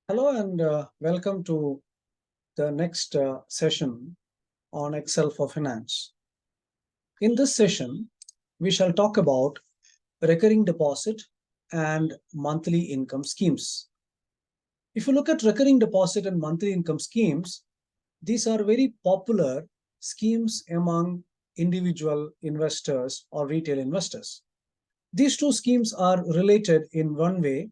Hello and welcome to the next session on Excel for Finance. In this session, we shall talk about recurring deposit and monthly income schemes. If you look at recurring deposit and monthly income schemes, these are very popular schemes among individual investors or retail investors. These two schemes are related in one way,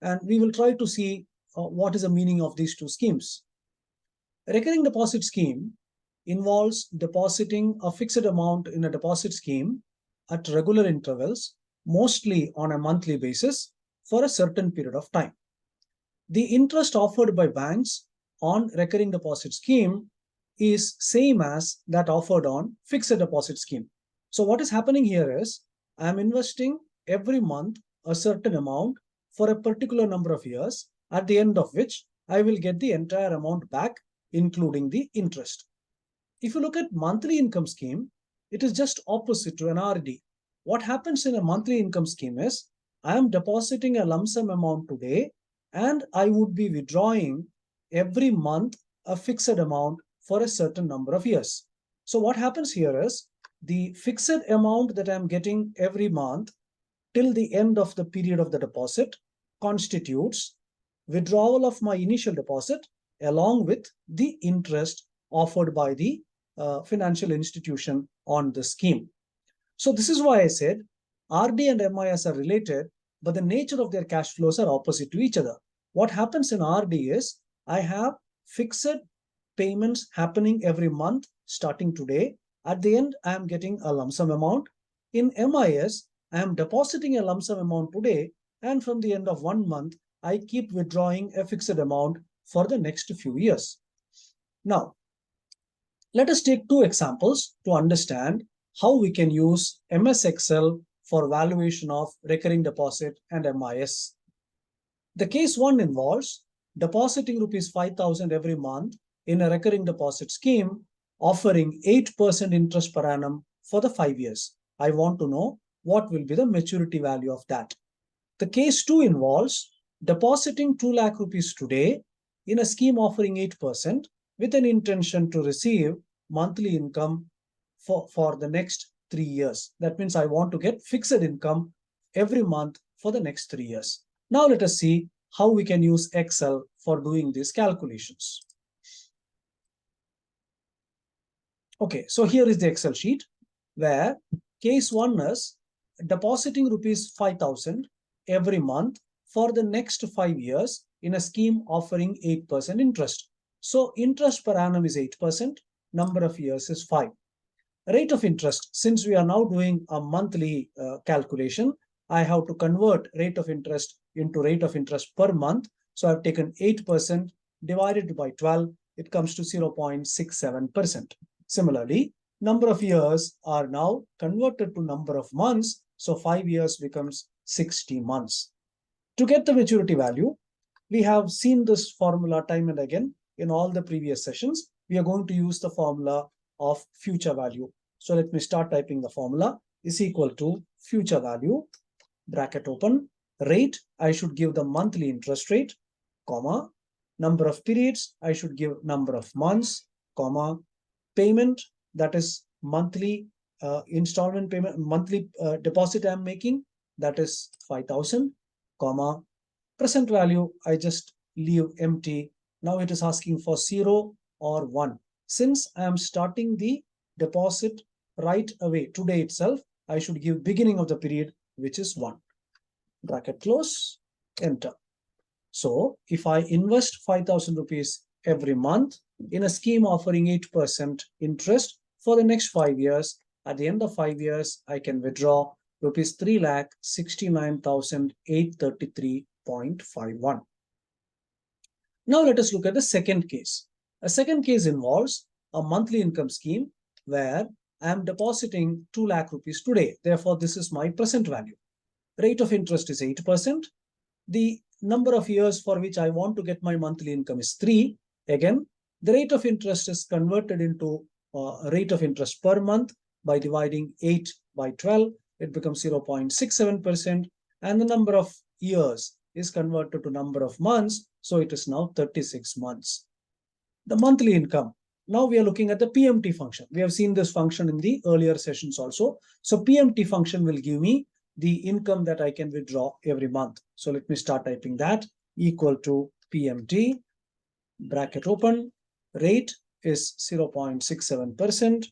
and we will try to see what is the meaning of these two schemes. A recurring deposit scheme involves depositing a fixed amount in a deposit scheme at regular intervals, mostly on a monthly basis, for a certain period of time. The interest offered by banks on recurring deposit scheme is same as that offered on fixed deposit scheme. So what is happening here is I am investing every month a certain amount for a particular number of years, at the end of which I will get the entire amount back, including the interest. If you look at monthly income scheme, it is just opposite to an RD. What happens in a monthly income scheme is I am depositing a lump sum amount today and I would be withdrawing every month a fixed amount for a certain number of years. So what happens here is the fixed amount that I'm getting every month till the end of the period of the deposit constitutes withdrawal of my initial deposit along with the interest offered by the financial institution on the scheme. So this is why I said RD and MIS are related, but the nature of their cash flows are opposite to each other. What happens in RD is I have fixed payments happening every month starting today. At the end, I am getting a lump sum amount. In MIS, I am depositing a lump sum amount today, and from the end of 1 month, I keep withdrawing a fixed amount for the next few years. Now, let us take two examples to understand how we can use MS Excel for valuation of recurring deposit and MIS. The case one involves depositing rupees 5,000 every month in a recurring deposit scheme offering 8% interest per annum for the 5 years. I want to know what will be the maturity value of that. The case 2 involves depositing 2 lakh rupees today in a scheme offering 8% with an intention to receive monthly income for the next 3 years. That means I want to get fixed income every month for the next 3 years. Now let us see how we can use Excel for doing these calculations. Okay, so here is the Excel sheet where case 1 is depositing rupees 5,000 every month for the next 5 years in a scheme offering 8% interest. So interest per annum is 8%, number of years is 5. Rate of interest, since we are now doing a monthly calculation, I have to convert rate of interest into rate of interest per month. So I've taken 8% divided by 12, it comes to 0.67%. Similarly, number of years are now converted to number of months. So 5 years becomes 60 months. To get the maturity value, we have seen this formula time and again in all the previous sessions. We are going to use the formula of future value. So let me start typing the formula is equal to future value, bracket open, rate, I should give the monthly interest rate, comma, number of periods, I should give number of months, comma, payment, that is monthly installment payment, monthly deposit I'm making, that is 5,000, comma, present value, I just leave empty. Now it is asking for 0 or 1. Since I am starting the deposit right away today itself, I should give beginning of the period, which is 1. Bracket close, enter. So if I invest 5,000 rupees every month in a scheme offering 8% interest for the next 5 years, at the end of 5 years, I can withdraw rupees 3,69,833.51. Now let us look at the second case. A second case involves a monthly income scheme where I am depositing 2 lakh rupees today. Therefore, this is my present value. Rate of interest is 8%. The number of years for which I want to get my monthly income is 3. Again, the rate of interest is converted into rate of interest per month by dividing 8 by 12. It becomes 0.67%. And the number of years is converted to number of months. So it is now 36 months. The monthly income. Now we are looking at the PMT function. We have seen this function in the earlier sessions also. So PMT function will give me the income that I can withdraw every month. So let me start typing that. Equal to PMT, bracket open, rate is 0.67%,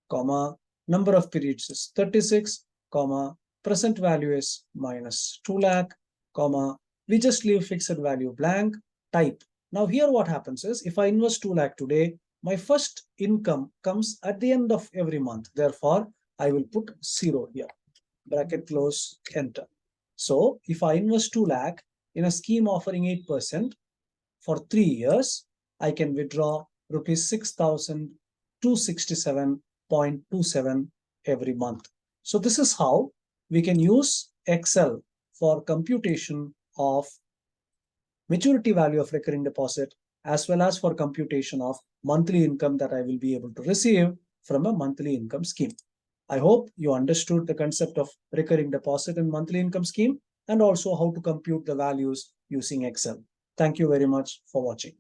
comma, number of periods is 36, comma, present value is minus 2 lakh, comma, we just leave fixed value blank, type. Now here what happens is, if I invest 2 lakh today, my first income comes at the end of every month. Therefore, I will put 0 here, bracket close, enter. So if I invest 2 lakh in a scheme offering 8%, for 3 years, I can withdraw rupees 6,267.27 every month. So this is how we can use Excel for computation of maturity value of recurring deposit, as well as for computation of monthly income that I will be able to receive from a monthly income scheme. I hope you understood the concept of recurring deposit and monthly income scheme, and also how to compute the values using Excel. Thank you very much for watching.